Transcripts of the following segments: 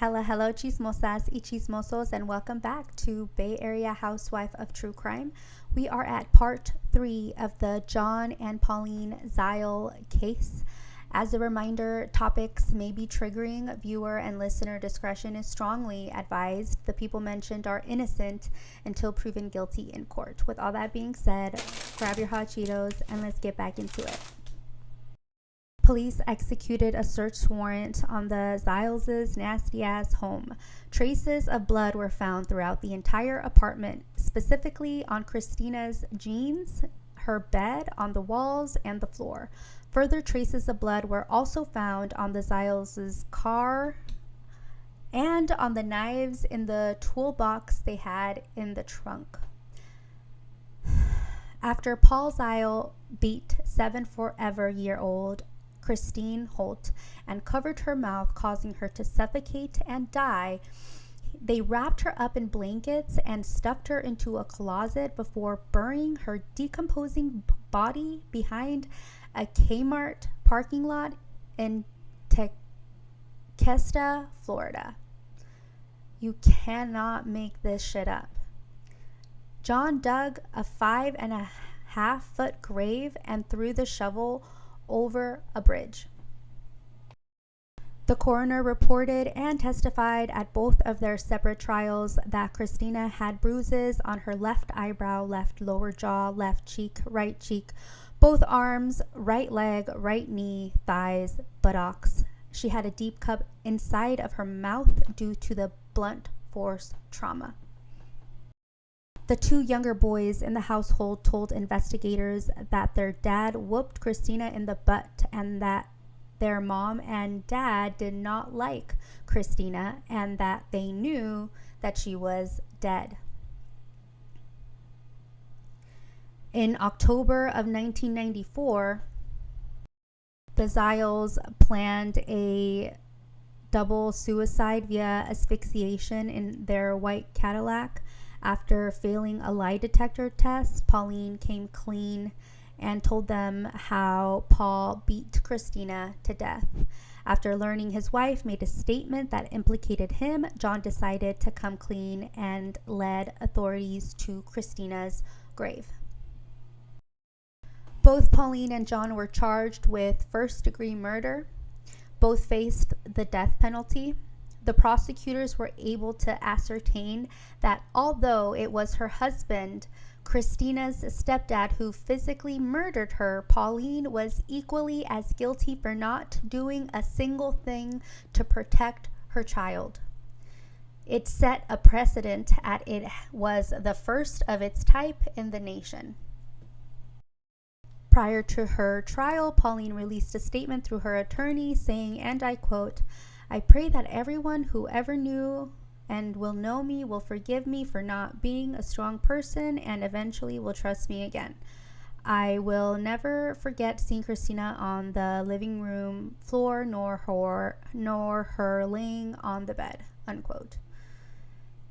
Hello, chismosas y chismosos, and welcome back to Bay Area Housewife of True Crime. We are at part 3 of the John and Pauline Zile case. As a reminder, topics may be triggering. Viewer and listener discretion is strongly advised. The people mentioned are innocent until proven guilty in court. With all that being said, grab your hot Cheetos and let's get back into it. Police executed a search warrant on the Ziles' nasty-ass home. Traces of blood were found throughout the entire apartment, specifically on Christina's jeans, her bed, on the walls, and the floor. Further traces of blood were also found on the Ziles' car and on the knives in the toolbox they had in the trunk. After Paul Zile beat 7-forever-year-old Christine Holt and covered her mouth, causing her to suffocate and die, they wrapped her up in blankets and stuffed her into a closet before burying her decomposing body behind a Kmart parking lot in Tequesta, Florida. You cannot make this shit up. John dug a 5.5-foot grave and threw the shovel over a bridge. The coroner reported and testified at both of their separate trials that Christina had bruises on her left eyebrow, left lower jaw, left cheek, both arms, right leg, right knee, thighs, buttocks. She had a deep cut inside of her mouth due to the blunt force trauma. The two younger boys in the household told investigators that their dad whooped Christina in the butt and that their mom and dad did not like Christina and that they knew that she was dead. In October of 1994, the Ziles planned a double suicide via asphyxiation in their white Cadillac. After failing a lie detector test, Pauline came clean and told them how Paul beat Christina to death. After learning his wife made a statement that implicated him, John decided to come clean and led authorities to Christina's grave. Both Pauline and John were charged with first-degree murder. Both faced the death penalty. The prosecutors were able to ascertain that although it was her husband, Christina's stepdad, who physically murdered her, Pauline was equally as guilty for not doing a single thing to protect her child. It set a precedent as it was the first of its type in the nation. Prior to her trial, Pauline released a statement through her attorney saying, and I quote, "I pray that everyone who ever knew and will know me will forgive me for not being a strong person and eventually will trust me again. I will never forget seeing Christina on the living room floor nor her laying on the bed," unquote.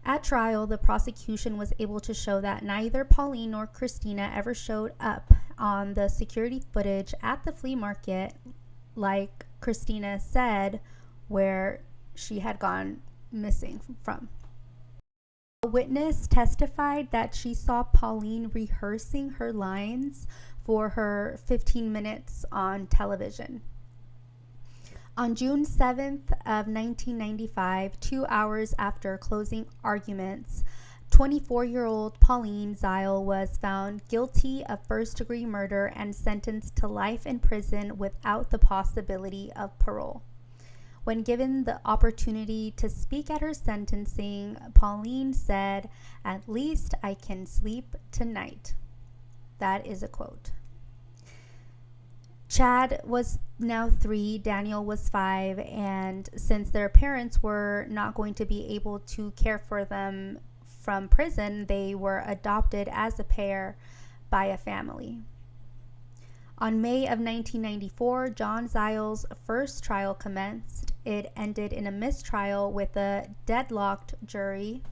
At trial, the prosecution was able to show that neither Pauline nor Christina ever showed up on the security footage at the flea market, like Christina said, where she had gone missing from. A witness testified that she saw Pauline rehearsing her lines for her 15 minutes on television. On June 7th of 1995, 2 hours after closing arguments, 24-year-old Pauline Zile was found guilty of first-degree murder and sentenced to life in prison without the possibility of parole. When given the opportunity to speak at her sentencing, Pauline said, "At least I can sleep tonight." That is a quote. Chad was now 3, Daniel was 5, and since their parents were not going to be able to care for them from prison, they were adopted as a pair by a family. On May of 1994, John Zile's first trial commenced. It ended in a mistrial with a deadlocked jury.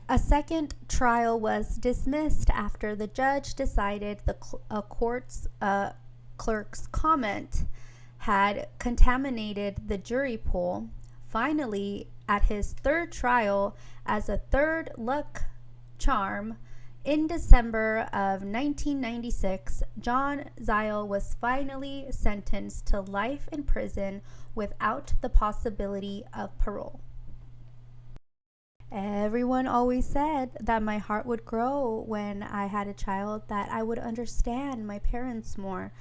A second trial was dismissed after the judge decided the court's clerk's comment had contaminated the jury pool. finally, at his third trial as a third luck charm, in December of 1996, John Zile was finally sentenced to life in prison without the possibility of parole. Everyone always said that my heart would grow when I had a child, that I would understand my parents more.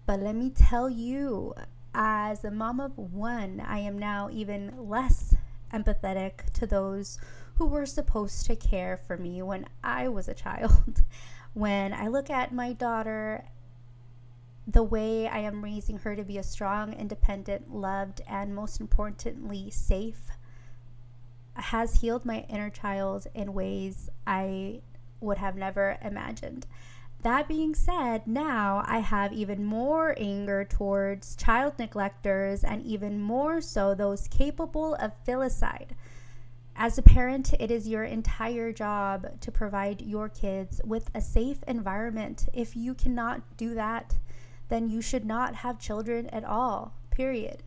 But let me tell you, as a mom of one, I am now even less empathetic to those who were supposed to care for me when I was a child. When I look at my daughter, the way I am raising her to be a strong, independent, loved, and most importantly, safe, has healed my inner child in ways I would have never imagined. That being said, now I have even more anger towards child neglectors, and even more so those capable of filicide. As a parent, it is your entire job to provide your kids with a safe environment. If you cannot do that, then you should not have children at all, period.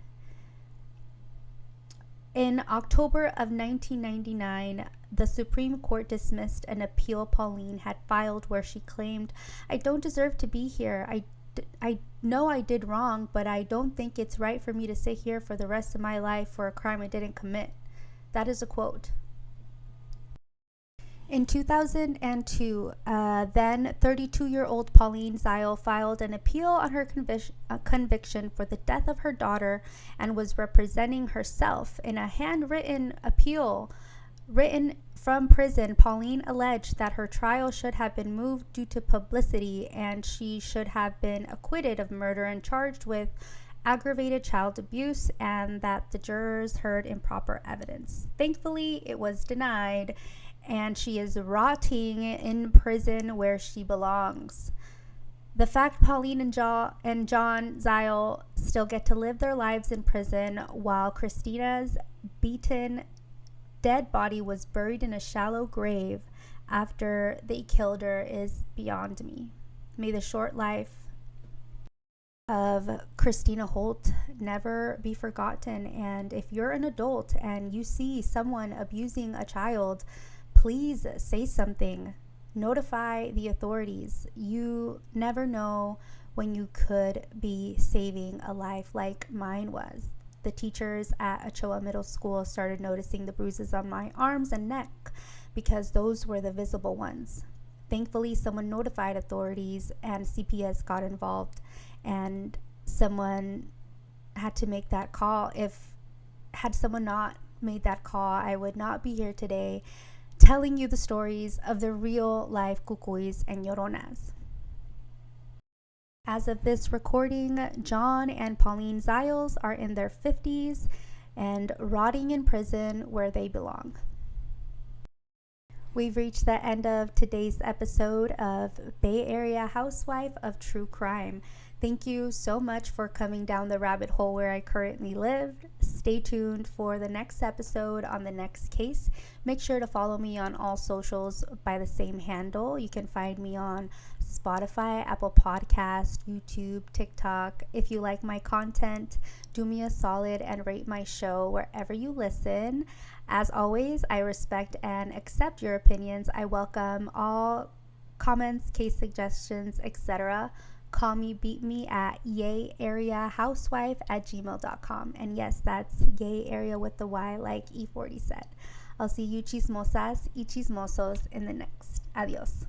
In October of 1999, the Supreme Court dismissed an appeal Pauline had filed where she claimed, "I don't deserve to be here. I know I did wrong, but I don't think it's right for me to sit here for the rest of my life for a crime I didn't commit." That is a quote. In 2002, then 32-year-old Pauline Zile filed an appeal on her conviction for the death of her daughter and was representing herself. In a handwritten appeal written from prison, Pauline alleged that her trial should have been moved due to publicity, and she should have been acquitted of murder and charged with aggravated child abuse, and that the jurors heard improper evidence. Thankfully, it was denied, and she is rotting in prison where she belongs. The fact Pauline and John Zile still get to live their lives in prison while Christina's beaten dead body was buried in a shallow grave after they killed her is beyond me. May the short life of Christina Holt never be forgotten. And if you're an adult and you see someone abusing a child, please say something. Notify the authorities. You never know when you could be saving a life like mine was. The teachers at Ochoa Middle School started noticing the bruises on my arms and neck because those were the visible ones. Thankfully, someone notified authorities and CPS got involved, and someone had to make that call. Had someone not made that call, I would not be here today telling you the stories of the real life cucuys and lloronas. As of this recording, John and Pauline Ziles are in their 50s and rotting in prison where they belong. We've reached the end of today's episode of Bay Area Housewife of True Crime. Thank you so much for coming down the rabbit hole where I currently live. Stay tuned for the next episode on the next case. Make sure to follow me on all socials by the same handle. You can find me on Spotify, Apple Podcast, YouTube, TikTok. If you like my content, do me a solid and rate my show wherever you listen. As always, I respect and accept your opinions. I welcome all comments, case suggestions, etc. Call me, beat me at yayareahousewife@gmail.com. And yes, that's yay area with the Y, like E40 said. I'll see you chismosas y chismosos in the next. Adios.